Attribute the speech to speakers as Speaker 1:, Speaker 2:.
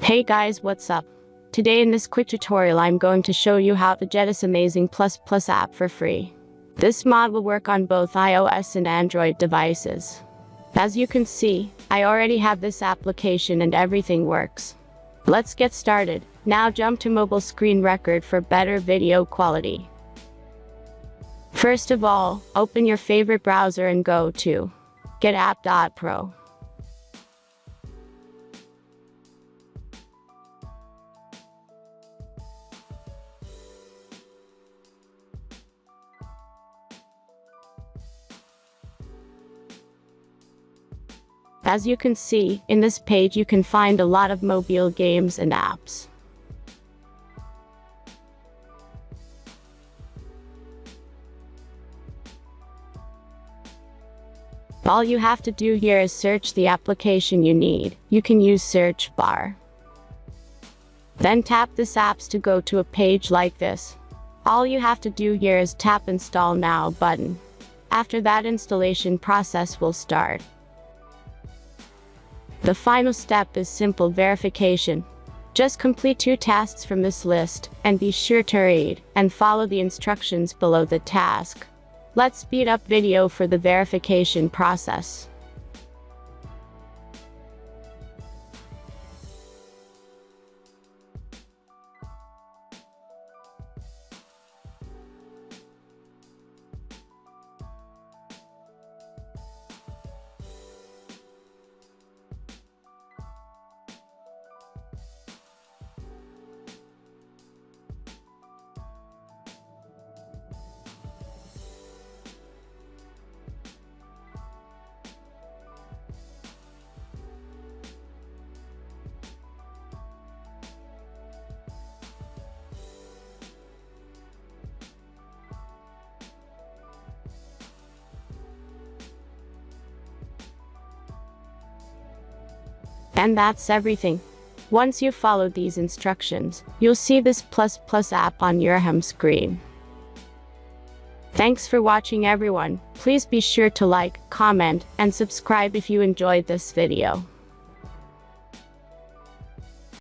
Speaker 1: Hey guys, what's up? Today in this quick tutorial I'm going to show you how to get this amazing ++ app for free. This mod will work on both iOS and Android devices. As you can see, I already have this application and everything works. Let's get started. Now jump to mobile screen record for better video quality. First of all, open your favorite browser and go to getapp.pro. As you can see, in this page you can find a lot of mobile games and apps. All you have to do here is search the application you need. You can use search bar. Then tap this apps to go to a page like this. All you have to do here is tap install now button. After that, installation process will start. The final step is simple verification. Just complete 2 tasks from this list, and be sure to read and follow the instructions below the task. Let's speed up video for the verification process. And that's everything. Once you follow these instructions, you'll see this ++ app on your home screen. Thanks for watching everyone. Please be sure to like, comment, and subscribe if you enjoyed this video.